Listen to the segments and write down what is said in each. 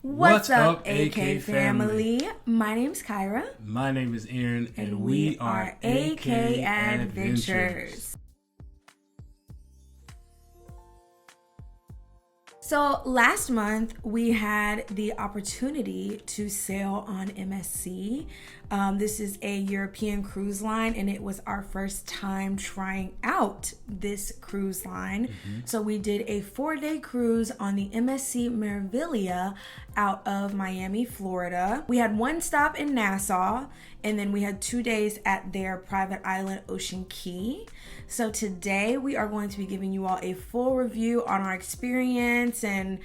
What's up, AK family? My name's Kyra. My name is Aaron, and we are AK Adventures. So last month we had the opportunity to sail on MSC. This is a European cruise line, and it was our first time trying out this cruise line. So we did a 4-day cruise on the MSC Meraviglia out of Miami, Florida. We had one stop in Nassau, and then we had 2 days at their private island, Ocean Key. So today we are going to be giving you all a full review on our experience and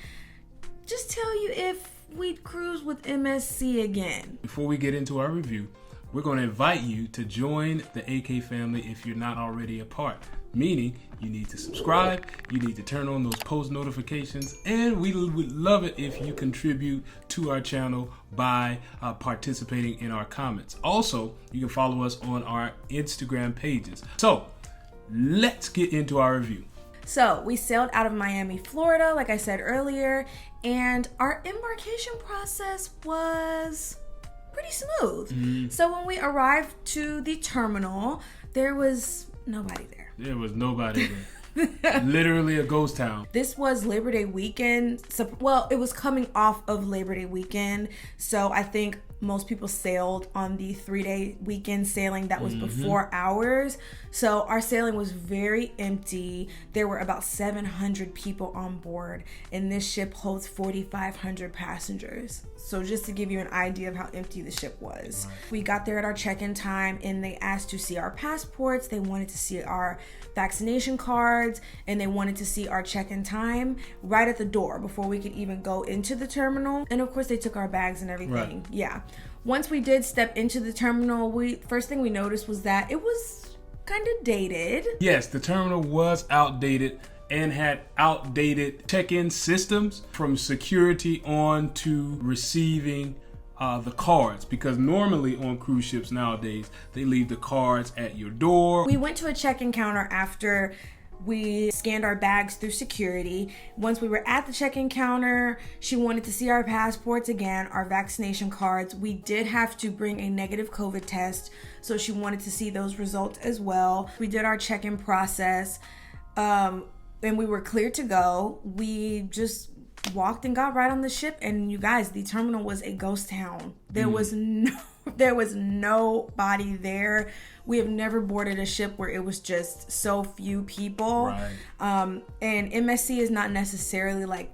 just tell you if we'd cruise with MSC again. Before we get into our review, we're going to invite you to join the AK family if you're not already a part. Meaning, you need to subscribe, you need to turn on those post notifications, and we would love it if you contribute to our channel by participating in our comments. Also, you can follow us on our Instagram pages. So, let's get into our review. So we sailed out of Miami, Florida, like I said earlier, and our embarkation process was pretty smooth. So when we arrived to the terminal, there was nobody there. There was nobody there. Literally a ghost town. This was Labor Day weekend. So, well, it was coming off of Labor Day weekend. So I think most people sailed on the 3-day weekend sailing that was before ours. So our sailing was very empty. There were about 700 people on board, and this ship holds 4,500 passengers. So just to give you an idea of how empty the ship was. We got there at our check-in time, and they asked to see our passports. They wanted to see our vaccination cards, and they wanted to see our check-in time right at the door before we could even go into the terminal. And of course they took our bags and everything. Yeah. Once we did step into the terminal, first thing we noticed was that it was kind of dated. Yes, the terminal was outdated and had outdated check-in systems from security on to receiving the cards, because normally on cruise ships nowadays they leave the cards at your door. We went to a check-in counter after we scanned our bags through security. Once we were at the check-in counter, she wanted to see our passports again, our vaccination cards. We did have to bring a negative COVID test, so she wanted to see those results as well. We did our check-in process, and we were clear to go. We just walked and got right on the ship, and you guys, the terminal was a ghost town. There was nobody there. We have never boarded a ship where it was just so few people. And MSC is not necessarily like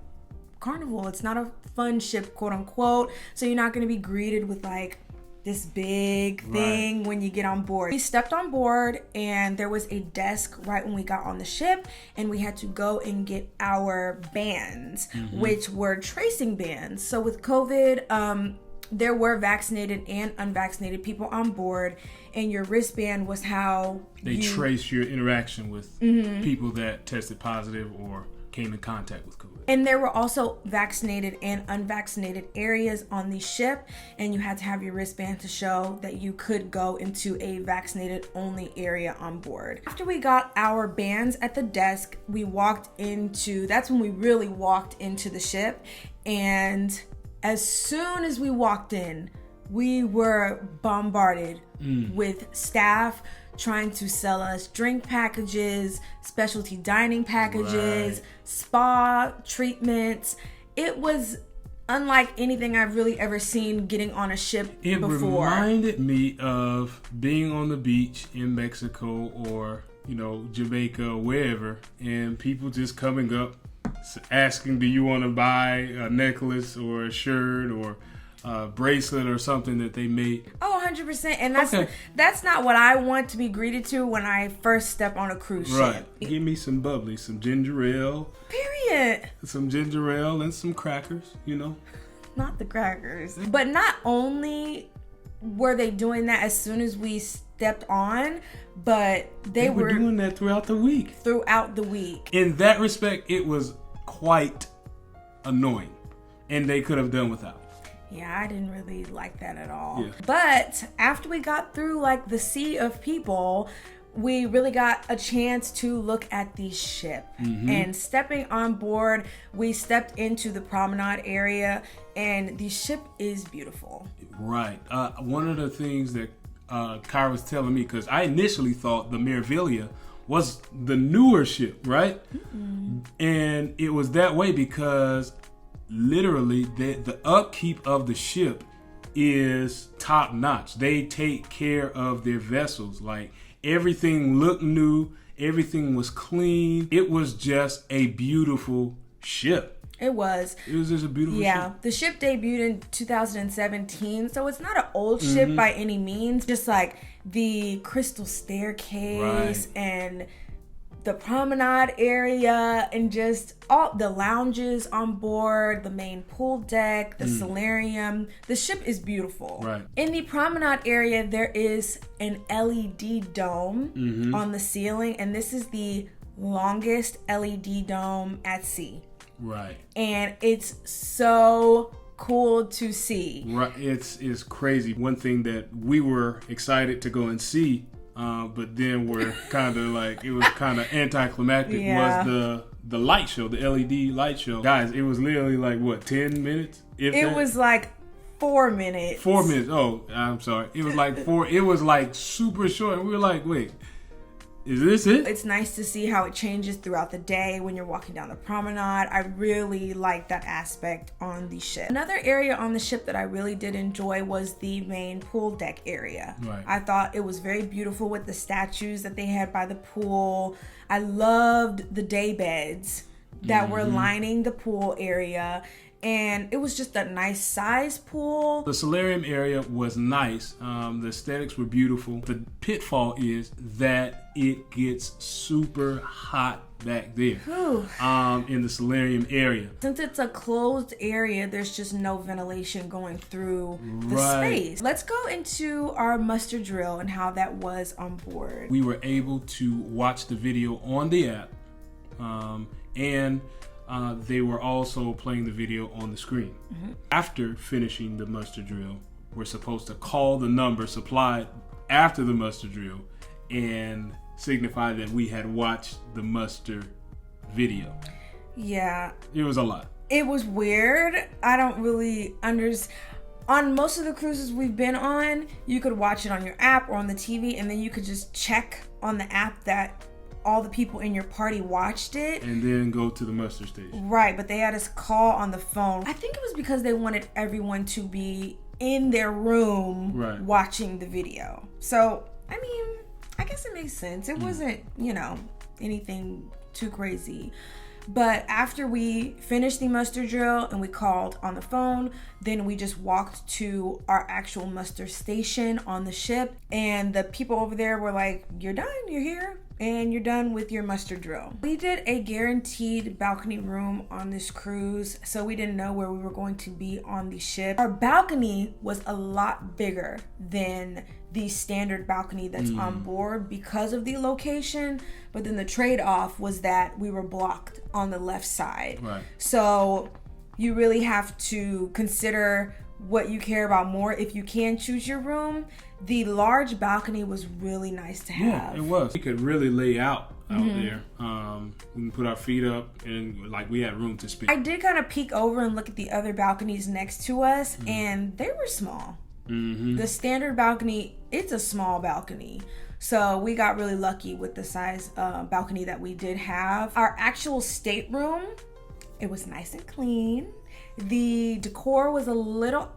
Carnival. It's not a fun ship, quote unquote. So you're not going to be greeted with like this big thing when you get on board. We stepped on board, and there was a desk right when we got on the ship, and we had to go and get our bands, which were tracing bands. So with COVID, there were vaccinated and unvaccinated people on board, and your wristband was how they trace your interaction with people that tested positive or came in contact with COVID. And there were also vaccinated and unvaccinated areas on the ship, and you had to have your wristband to show that you could go into a vaccinated only area on board. After we got our bands at the desk, that's when we really walked into the ship. And as soon as we walked in, we were bombarded with staff trying to sell us drink packages, specialty dining packages, spa treatments. It was unlike anything I've really ever seen getting on a ship before. It reminded me of being on the beach in Mexico or, Jamaica or wherever, and people just coming up asking, do you want to buy a necklace or a shirt or a bracelet or something that they made? Oh, 100%. And that's not what I want to be greeted to when I first step on a cruise ship. Give me some bubbly, some ginger ale. Period. Some ginger ale and some crackers, Not the crackers. But not only were they doing that as soon as we stepped on, but they were doing that throughout the week. In that respect, it was quite annoying, and they could have done without. Yeah, I didn't really like that at all. Yeah. But after we got through like the sea of people, we really got a chance to look at the ship. And stepping on board, we stepped into the promenade area, and the ship is beautiful. Right. One of the things that Kyra was telling me, because I initially thought the Meraviglia was the newer ship, right? And it was that way because literally the upkeep of the ship is top notch. They take care of their vessels. Like, everything looked new, everything was clean. It was just a beautiful ship. It was just a beautiful ship. Yeah, the ship debuted in 2017, so it's not an old ship by any means. Just like the crystal staircase and the promenade area and just all the lounges on board, the main pool deck, the solarium. The ship is beautiful. Right. In the promenade area, there is an LED dome on the ceiling, and this is the longest LED dome at sea. Right. And it's so cool to see. Right. It's crazy. One thing that we were excited to go and see, but then we're kind of like, it was kind of anticlimactic, was the light show, the LED light show. Guys, it was literally like, what, 10 minutes? It was like 4 minutes. 4 minutes. Oh, I'm sorry. It was like 4. It was like super short. And we were like, wait, is this it? It's nice to see how it changes throughout the day when you're walking down the promenade. I really like that aspect on the ship. Another area on the ship that I really did enjoy was the main pool deck area. Right. I thought it was very beautiful with the statues that they had by the pool. I loved the day beds that were lining the pool area. And it was just a nice size pool. The solarium area was nice. The aesthetics were beautiful. The pitfall is that it gets super hot back there in the solarium area. Since it's a closed area, there's just no ventilation going through the space. Let's go into our muster drill and how that was on board. We were able to watch the video on the app, and they were also playing the video on the screen. After finishing the muster drill, we're supposed to call the number supplied after the muster drill and signify that we had watched the muster video. Yeah. It was a lot. It was weird. I don't really understand. On most of the cruises we've been on, you could watch it on your app or on the TV, and then you could just check on the app that all the people in your party watched it. And then go to the muster station. Right, but they had us call on the phone. I think it was because they wanted everyone to be in their room watching the video. So, I mean, I guess it makes sense. It wasn't, anything too crazy. But after we finished the muster drill and we called on the phone, then we just walked to our actual muster station on the ship. And the people over there were like, "You're done, you're here, and you're done with your muster drill." We did a guaranteed balcony room on this cruise, so we didn't know where we were going to be on the ship. Our balcony was a lot bigger than the standard balcony that's on board because of the location, but then the trade-off was that we were blocked on the left side. Right. So you really have to consider what you care about more if you can choose your room. The large balcony was really nice to have. Yeah, it was. We could really lay out there. We can put our feet up, and like we had room to speak. I did kind of peek over and look at the other balconies next to us, and they were small. The standard balcony, it's a small balcony. So we got really lucky with the size balcony that we did have. Our actual stateroom, it was nice and clean. The decor was a little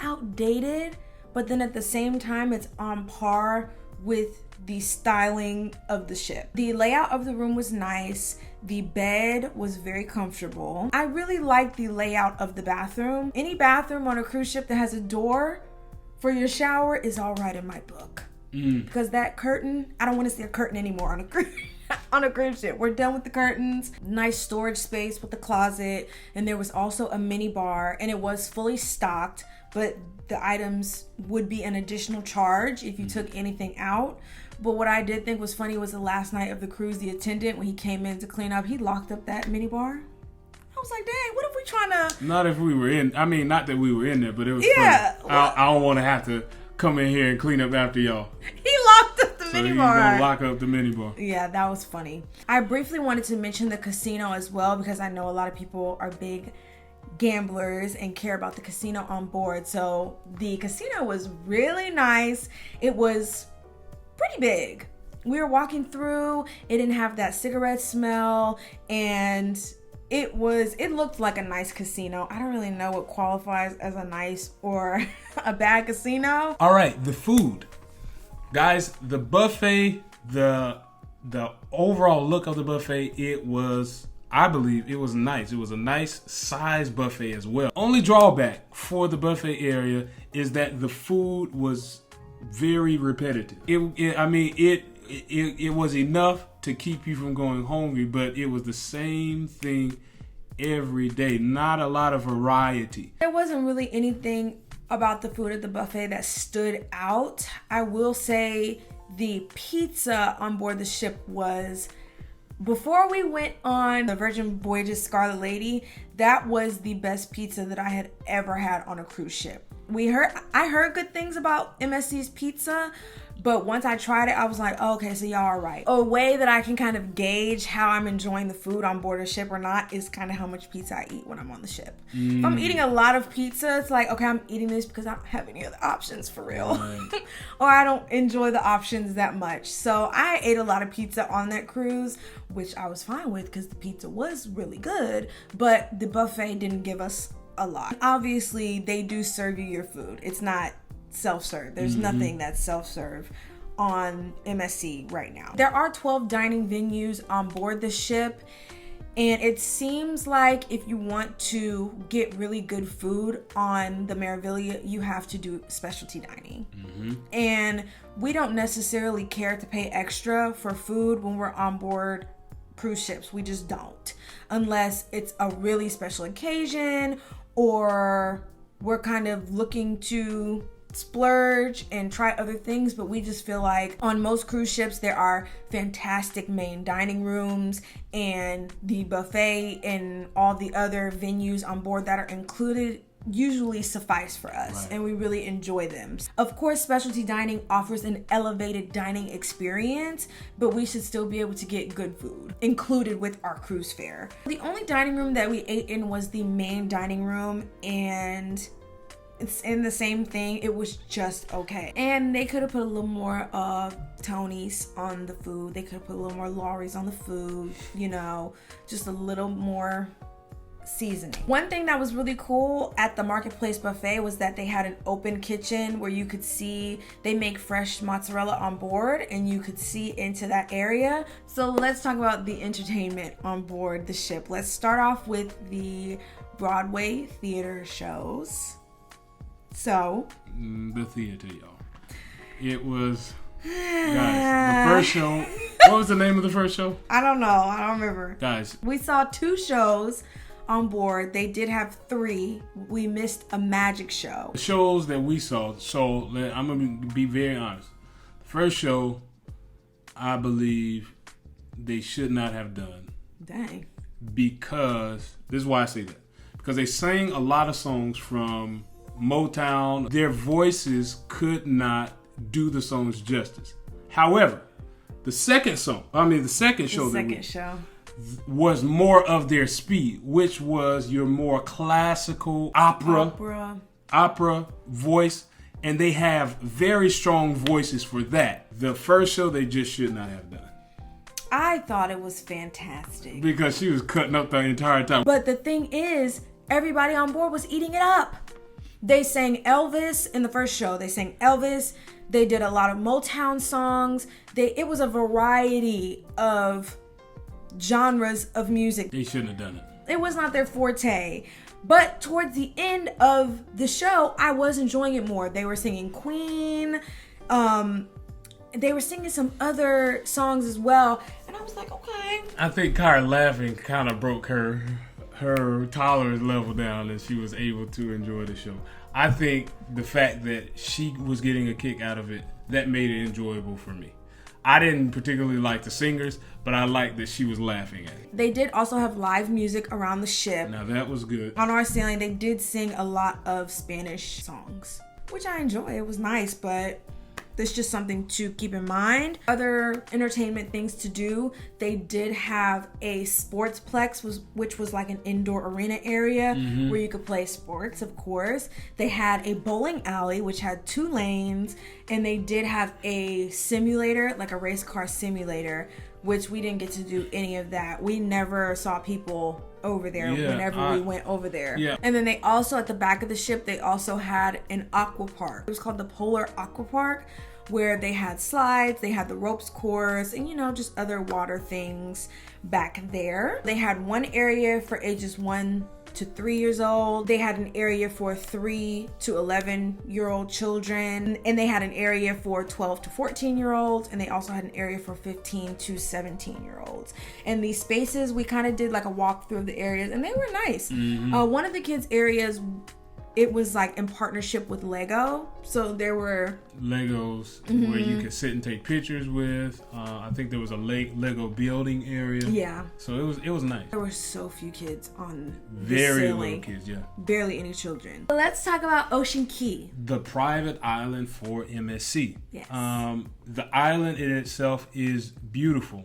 outdated, but then at the same time, it's on par with the styling of the ship. The layout of the room was nice. The bed was very comfortable. I really like the layout of the bathroom. Any bathroom on a cruise ship that has a door for your shower is all right in my book. Because that curtain, I don't want to see a curtain anymore on a cruise on a cruise ship. We're done with the curtains. Nice storage space with the closet, and there was also a mini bar, and it was fully stocked, but the items would be an additional charge if you took anything out. But what I did think was funny was the last night of the cruise, the attendant, when he came in to clean up, he locked up that mini bar. I was like, dang, what if we trying to... Not if we were in... I mean, not that we were in there, but it was funny. Well, I don't want to have to come in here and clean up after y'all. He locked So he's bar. gonna lock up the mini bar. Yeah, that was funny. I briefly wanted to mention the casino as well because I know a lot of people are big gamblers and care about the casino on board. So the casino was really nice. It was pretty big. We were walking through, it didn't have that cigarette smell, and it looked like a nice casino. I don't really know what qualifies as a nice or a bad casino. All right, the food. Guys, the buffet, the overall look of the buffet, I believe it was nice. It was a nice size buffet as well. Only drawback for the buffet area is that the food was very repetitive. It was enough to keep you from going hungry, but it was the same thing every day. Not a lot of variety. There wasn't really anything about the food at the buffet that stood out. I will say the pizza on board the ship was, before we went on the Virgin Voyages Scarlet Lady, that was the best pizza that I had ever had on a cruise ship. I heard good things about MSC's pizza, but once I tried it, I was like, oh, okay, so y'all are right. A way that I can kind of gauge how I'm enjoying the food on board a ship or not is kind of how much pizza I eat when I'm on the ship. If I'm eating a lot of pizza, it's like, okay, I'm eating this because I don't have any other options for real. Right. Or I don't enjoy the options that much. So I ate a lot of pizza on that cruise, which I was fine with because the pizza was really good, but the buffet didn't give us a lot. Obviously, they do serve you your food. It's not self-serve. There's nothing that's self-serve on MSC right now. There are 12 dining venues on board the ship, and it seems like if you want to get really good food on the Meraviglia, you have to do specialty dining. And we don't necessarily care to pay extra for food when we're on board cruise ships. We just don't, unless it's a really special occasion or we're kind of looking to splurge and try other things. But we just feel like on most cruise ships there are fantastic main dining rooms, and the buffet and all the other venues on board that are included usually suffice for us, and we really enjoy them. Of course, specialty dining offers an elevated dining experience, but we should still be able to get good food included with our cruise fare. The only dining room that we ate in was the main dining room, and it's in the same thing. It was just okay. And they could have put a little more Tonys on the food. They could have put a little more Lawry's on the food, just a little more seasoning. One thing that was really cool at the Marketplace buffet was that they had an open kitchen where you could see they make fresh mozzarella on board and you could see into that area. So let's talk about the entertainment on board the ship. Let's start off with the Broadway theater shows. So the theater, y'all. It was, guys, the first show. What was the name of the first show? I don't know. I don't remember. Guys, we saw 2 shows on board. They did have 3. We missed a magic show. The shows that we saw, so I'm going to be very honest. The first show, I believe they should not have done. Dang. Because, this is why I say that. Because they sang a lot of songs from Motown. Their voices could not do the songs justice. However, the second show was more of their speed, which was your more classical opera voice, and they have very strong voices for that. The first show they just should not have done. I thought it was fantastic. Because she was cutting up the entire time. But the thing is, everybody on board was eating it up. They sang Elvis in the first show. They sang Elvis. They did a lot of Motown songs. It was a variety of genres of music. They shouldn't have done it. It was not their forte. But towards the end of the show, I was enjoying it more. They were singing Queen. They were singing some other songs as well. And I was like, okay. I think Kyra laughing kind of broke her tolerance level down, and she was able to enjoy the show. I think the fact that she was getting a kick out of it, that made it enjoyable for me. I didn't particularly like the singers, but I liked that she was laughing at it. They did also have live music around the ship. Now that was good. On our sailing, they did sing a lot of Spanish songs, which I enjoy. It was nice, but That's just something to keep in mind. Other entertainment things to do, they did have a sportsplex, which was like an indoor arena area where you could play sports, of course. They had a bowling alley, which had 2 lanes, and they did have a simulator, like a race car simulator, which we didn't get to do any of that. We never saw people over there whenever we went over there. Yeah. And then they also, at the back of the ship, they also had an aqua park. It was called the Polar Aqua Park, where they had slides, they had the ropes course, and just other water things back there. They had one area for ages 1 to 3 years old. They had an area for 3 to 11-year-old children, and they had an area for 12 to 14-year-olds, and they also had an area for 15 to 17-year-olds. And these spaces, we kind of did like a walk through of the areas, and they were nice. One of the kids' areas, it was like in partnership with Lego, so there were Legos where you could sit and take pictures with. I think there was a Lego building area. Yeah. So it was nice. There were so few kids on very little kids. Yeah. Barely any children. Let's talk about Ocean Key, the private island for MSC. Yes. The island in itself is beautiful.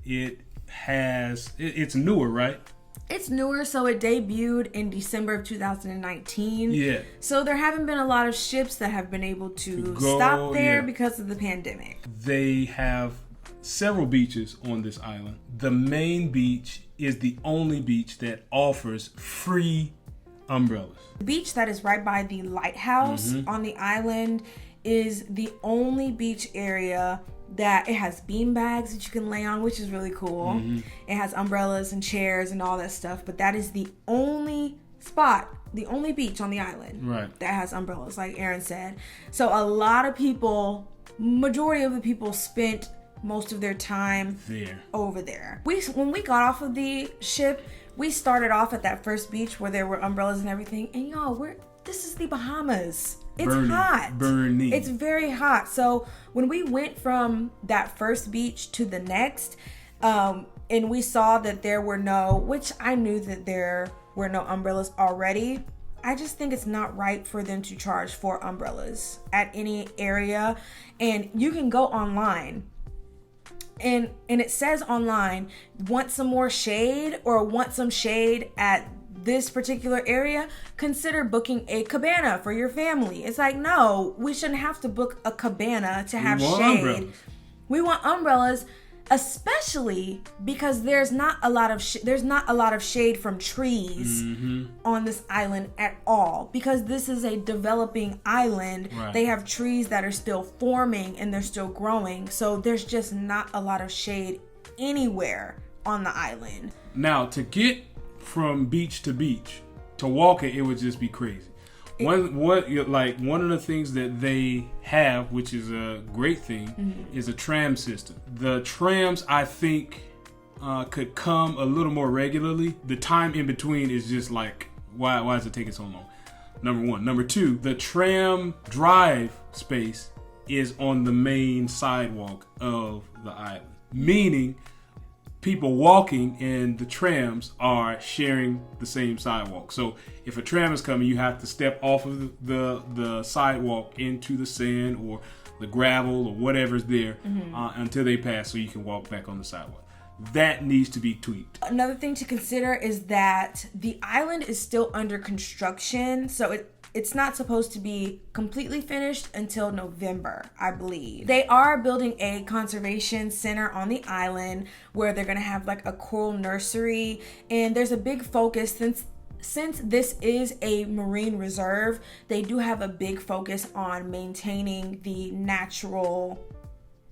It's newer, right? It's newer, so it debuted in December of 2019. Yeah. So there haven't been a lot of ships that have been able to stop there because of the pandemic. They have several beaches on this island. The main beach is the only beach that offers free umbrellas. The beach that is right by the lighthouse on the island is the only beach area that it has bean bags that you can lay on, which is really cool. It has umbrellas and chairs and all that stuff, but that is the only spot, the only beach on the island that has umbrellas, like Aaron said. So a lot of people, majority of the people spent most of their time over there. When we got off of the ship, we started off at that first beach where there were umbrellas and everything, and y'all, this is the Bahamas. It's hot. Burning. It's very hot. So when we went from that first beach to the next, and we saw that there were which I knew that there were no umbrellas already. I just think it's not right for them to charge for umbrellas at any area. And you can go online. And it says online, want some more shade or want some shade at this particular area, consider booking a cabana for your family. It's like, no, we shouldn't have to book a cabana to have shade. Umbrellas. We want umbrellas, especially because there's not a lot of shade from trees on this island at all, because this is a developing island. They have trees that are still forming and they're still growing, so there's just not a lot of shade anywhere on the island. Now, to get from beach to beach, to walk it would just be crazy. One of the things that they have, which is a great thing, is a tram system. The trams, I think, could come a little more regularly. The time in between is just like, why is it taking so long? Number one. Number two, the tram drive space is on the main sidewalk of the island, meaning people walking in the trams are sharing the same sidewalk. So if a tram is coming, you have to step off of the sidewalk into the sand or the gravel or whatever's there until they pass, so you can walk back on the sidewalk. That needs to be tweaked. Another thing to consider is that the island is still under construction, so it's not supposed to be completely finished until November, I believe. They are building a conservation center on the island where they're going to have like a coral nursery, and there's a big focus since this is a marine reserve. They do have a big focus on maintaining the natural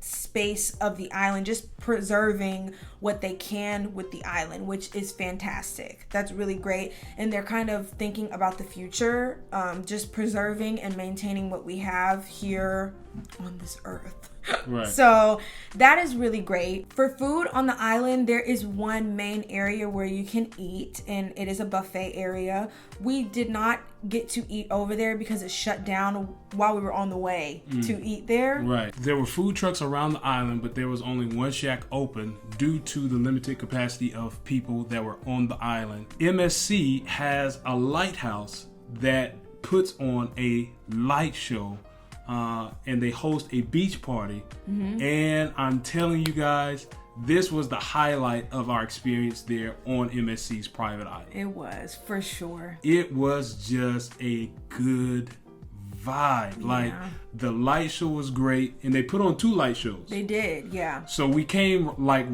space of the island, just preserving what they can with the island, which is fantastic. That's really great. And they're kind of thinking about the future, just preserving and maintaining what we have here on this earth. Right. So that is really great. For food on the island, there is one main area where you can eat, and it is a buffet area. We did not get to eat over there because it shut down while we were on the way to eat there. Right. There were food trucks around the island, but there was only one shack open due to the limited capacity of people that were on the island. MSC has a lighthouse that puts on a light show and they host a beach party. And I'm telling you guys, this was the highlight of our experience there on MSC's private island. It was, for sure. It was just a good vibe. Like, the light show was great, and they put on 2 light shows. They did, yeah. So we came like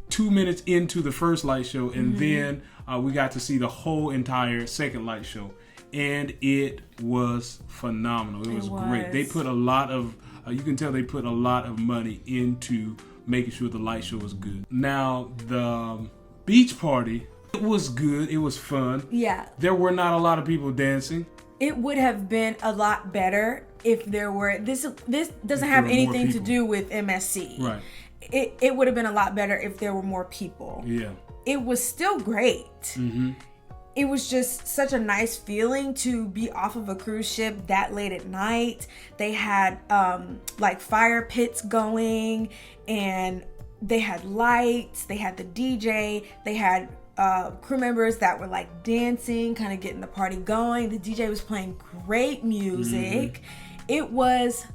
2 minutes into the first light show, and then we got to see the whole entire second light show, and it was phenomenal. It was great. They put a lot of you can tell they put a lot of money into making sure the light show was good. Now, the beach party, it was good. It was fun. Yeah. There were not a lot of people dancing. It would have been a lot better if there were... This doesn't have anything to do with MSC. Right. It would have been a lot better if there were more people. Yeah. It was still great. It was just such a nice feeling to be off of a cruise ship that late at night. They had like fire pits going, and they had lights. They had the DJ. They had crew members that were like dancing, kind of getting the party going. The DJ was playing great music. It was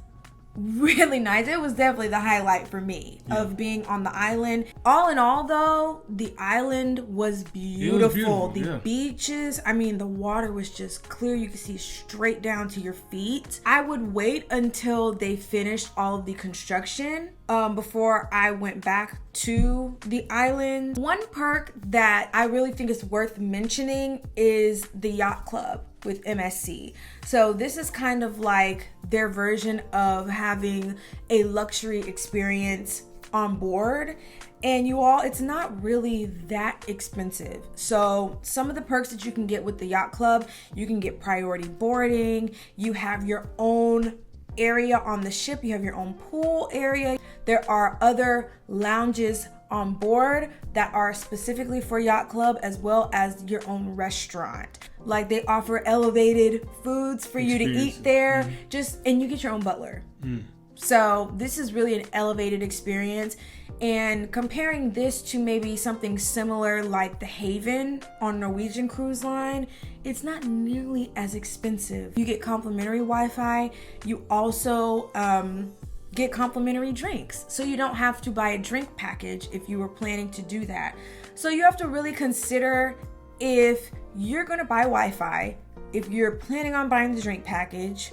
really nice. It was definitely the highlight for me of being on the island. All in all, though, the island was beautiful. The beaches, I mean, the water was just clear. You could see straight down to your feet. I would wait until they finished all of the construction before I went back to the island. One perk that I really think is worth mentioning is the Yacht Club with MSC. So this is kind of like their version of having a luxury experience on board. And you all, it's not really that expensive. So some of the perks that you can get with the Yacht Club, you can get priority boarding. You have your own area on the ship. You have your own pool area. There are other lounges on board that are specifically for Yacht Club, as well as your own restaurant. Like, they offer elevated foods for you to eat there, and you get your own butler. So this is really an elevated experience. And comparing this to maybe something similar like the Haven on Norwegian Cruise Line, it's not nearly as expensive. You get complimentary Wi-Fi. You also get complimentary drinks. So you don't have to buy a drink package if you were planning to do that. So you have to really consider if you're gonna buy Wi-Fi, if you're planning on buying the drink package,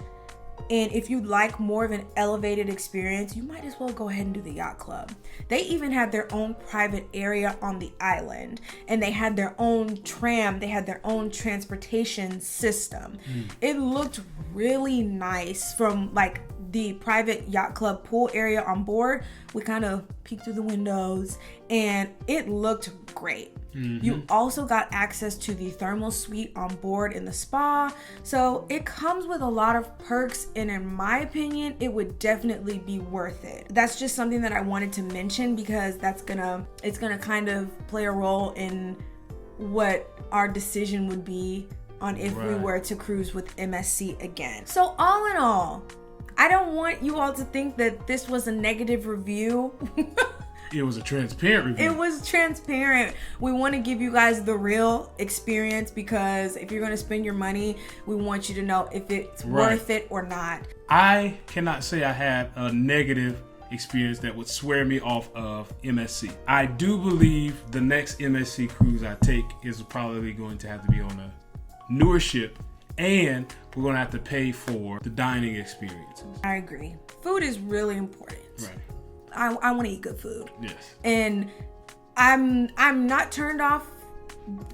and if you'd like more of an elevated experience, you might as well go ahead and do the Yacht Club. They even had their own private area on the island, and they had their own tram. They had their own transportation system. It looked really nice from like the private Yacht Club pool area on board. We kind of peeked through the windows, and it looked great. You also got access to the thermal suite on board in the spa. So it comes with a lot of perks, and in my opinion, it would definitely be worth it. That's just something that I wanted to mention because it's gonna kind of play a role in what our decision would be on if we were to cruise with MSC again. So all in all, I don't want you all to think that this was a negative review. It was a transparent review. It was transparent. We want to give you guys the real experience, because if you're going to spend your money, we want you to know if it's worth it or not. I cannot say I had a negative experience that would swear me off of MSC. I do believe the next MSC cruise I take is probably going to have to be on a newer ship, and we're going to have to pay for the dining experiences. I agree. Food is really important. Right. I want to eat good food. Yes. And I'm not turned off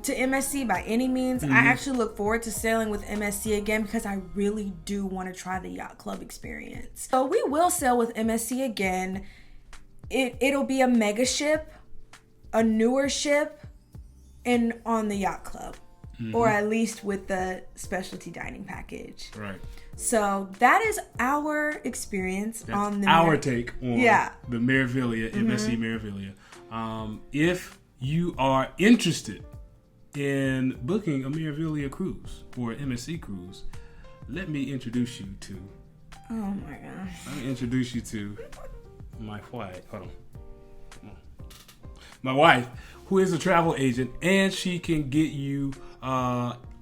to MSC by any means. I actually look forward to sailing with MSC again because I really do want to try the Yacht Club experience. So we will sail with MSC again. It'll be a mega ship, a newer ship, and on the Yacht Club. Or at least with the specialty dining package. Right. So that is our experience on the our take on the Meraviglia, MSC Meraviglia. If you are interested in booking a Meraviglia cruise or an MSC cruise, let me introduce you to. Oh my gosh. Let me introduce you to my wife. Hold on. Come on. My wife, who is a travel agent, and she can get you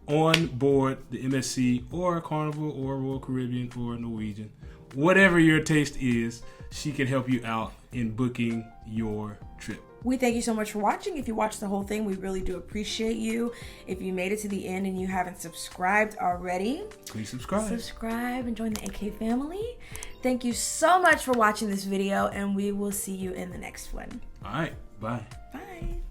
on board the MSC or Carnival or Royal Caribbean or Norwegian whatever your taste is, she can help you out in booking your trip. We thank you so much for watching. If you watched the whole thing, we really do appreciate you. If you made it to the end and you haven't subscribed already, please subscribe. Subscribe and join the AK family. Thank you so much for watching this video, and we will see you in the next one. All right. Bye. Bye.